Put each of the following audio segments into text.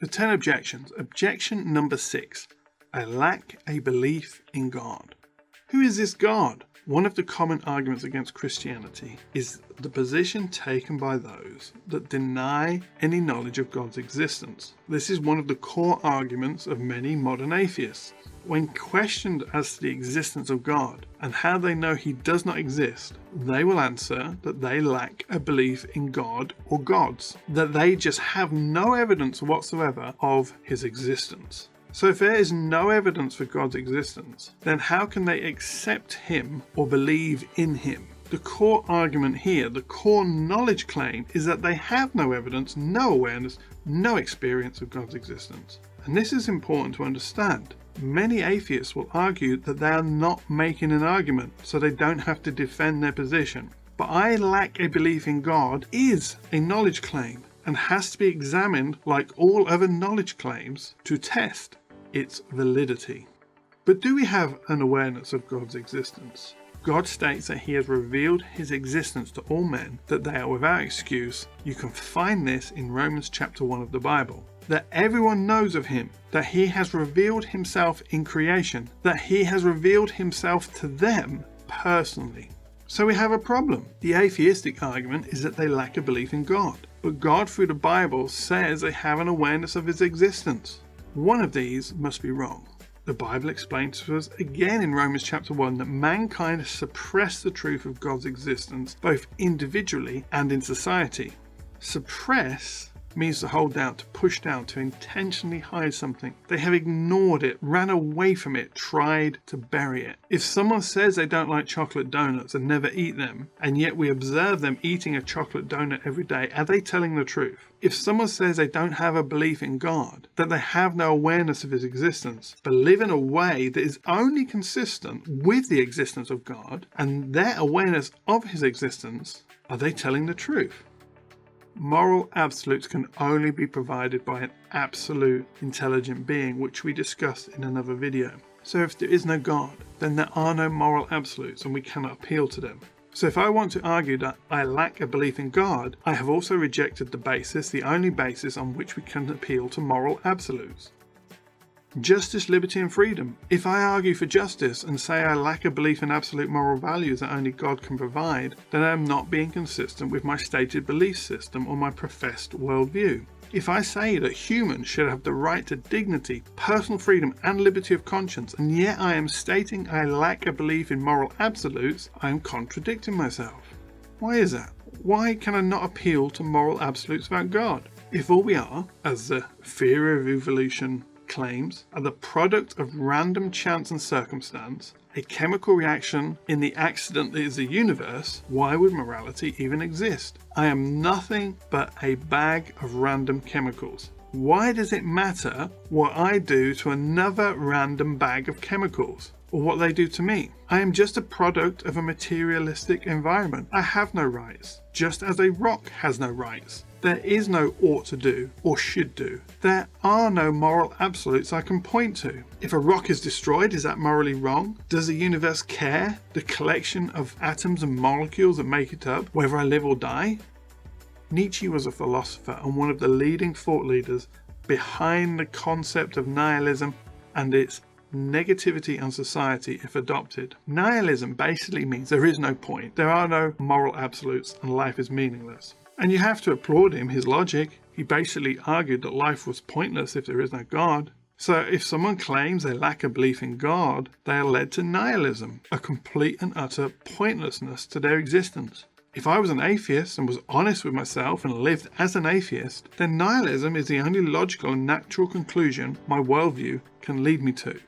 The 10 objections. Objection number 6. I lack a belief in God. Who is this God? One of the common arguments against Christianity is the position taken by those that deny any knowledge of God's existence. This is one of the core arguments of many modern atheists. When questioned as to the existence of God and how they know he does not exist, they will answer that they lack a belief in God or gods, that they just have no evidence whatsoever of his existence. So if there is no evidence for God's existence, then how can they accept him or believe in him? The core argument here, the core knowledge claim, is that they have no evidence, no awareness, no experience of God's existence. And this is important to understand. Many atheists will argue that they are not making an argument, so they don't have to defend their position. But I lack a belief in God is a knowledge claim and has to be examined like all other knowledge claims to test its validity. But do we have an awareness of God's existence? God states that he has revealed his existence to all men, that they are without excuse. You can find this in Romans chapter 1 of the Bible. That everyone knows of him, that he has revealed himself in creation, that he has revealed himself to them personally. So we have a problem. The atheistic argument is that they lack a belief in God. But God through the Bible says they have an awareness of his existence. One of these must be wrong. The Bible explains to us again in Romans chapter 1 that mankind has suppressed the truth of God's existence both individually and in society. Suppress means to hold down, to push down, to intentionally hide something. They have ignored it, ran away from it, tried to bury it. If someone says they don't like chocolate donuts and never eat them, and yet we observe them eating a chocolate donut every day, are they telling the truth? If someone says they don't have a belief in God, that they have no awareness of his existence, but live in a way that is only consistent with the existence of God and their awareness of his existence, are they telling the truth? Moral absolutes can only be provided by an absolute intelligent being, which we discussed in another video. So if there is no God, then there are no moral absolutes and we cannot appeal to them. So if I want to argue that I lack a belief in God, I have also rejected the only basis on which we can appeal to moral absolutes. Justice, liberty and freedom. If I argue for justice and say I lack a belief in absolute moral values that only God can provide, then I am not being consistent with my stated belief system or my professed worldview. If I say that humans should have the right to dignity, personal freedom and liberty of conscience, and yet I am stating I lack a belief in moral absolutes, I am contradicting myself. Why is that? Why can I not appeal to moral absolutes about God? If all we are, as the theory of evolution claims, are the product of random chance and circumstance, a chemical reaction in the accident that is the universe, why would morality even exist? I am nothing but a bag of random chemicals. Why does it matter what I do to another random bag of chemicals, or what they do to me? I am just a product of a materialistic environment. I have no rights, just as a rock has no rights. There is no ought to do or should do. There are no moral absolutes I can point to. If a rock is destroyed, is that morally wrong? Does the universe care, the collection of atoms and molecules that make it up, whether I live or die? Nietzsche was a philosopher and one of the leading thought leaders behind the concept of nihilism and its negativity on society if adopted. Nihilism basically means there is no point, there are no moral absolutes and life is meaningless. And you have to applaud him, his logic. He basically argued that life was pointless if there is no God. So if someone claims they lack a belief in God, they are led to nihilism, a complete and utter pointlessness to their existence. If I was an atheist and was honest with myself and lived as an atheist, then nihilism is the only logical and natural conclusion my worldview can lead me to.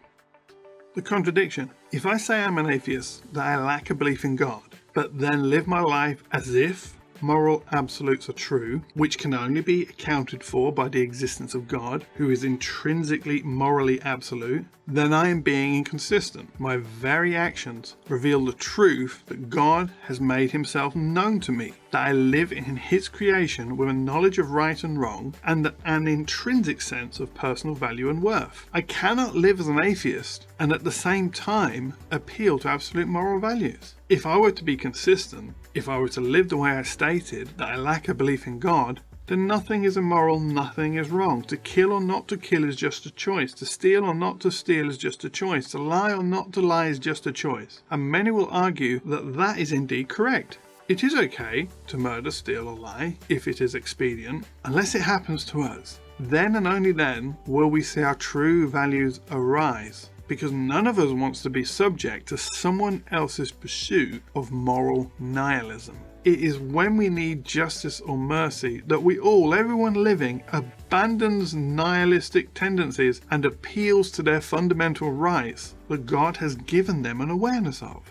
The contradiction. If I say I'm an atheist, that I lack a belief in God, but then live my life as if moral absolutes are true, which can only be accounted for by the existence of God, who is intrinsically morally absolute, then I am being inconsistent. My very actions reveal the truth that God has made himself known to me, that I live in his creation with a knowledge of right and wrong and an intrinsic sense of personal value and worth. I cannot live as an atheist and at the same time appeal to absolute moral values. If I were to be consistent, if I were to live the way I stated, that I lack a belief in God, then nothing is immoral, nothing is wrong. To kill or not to kill is just a choice. To steal or not to steal is just a choice. To lie or not to lie is just a choice. And many will argue that that is indeed correct. It is okay to murder, steal or lie if it is expedient, unless it happens to us. Then and only then will we see our true values arise, because none of us wants to be subject to someone else's pursuit of moral nihilism. It is when we need justice or mercy that everyone living, abandons nihilistic tendencies and appeals to their fundamental rights that God has given them an awareness of.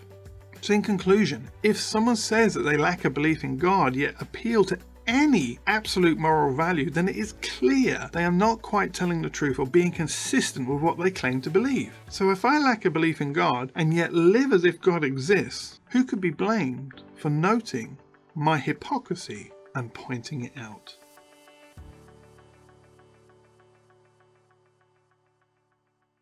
So in conclusion, if someone says that they lack a belief in God yet appeal to any absolute moral value, then it is clear they are not quite telling the truth or being consistent with what they claim to believe. So if I lack a belief in God and yet live as if God exists, who could be blamed for noting my hypocrisy and pointing it out?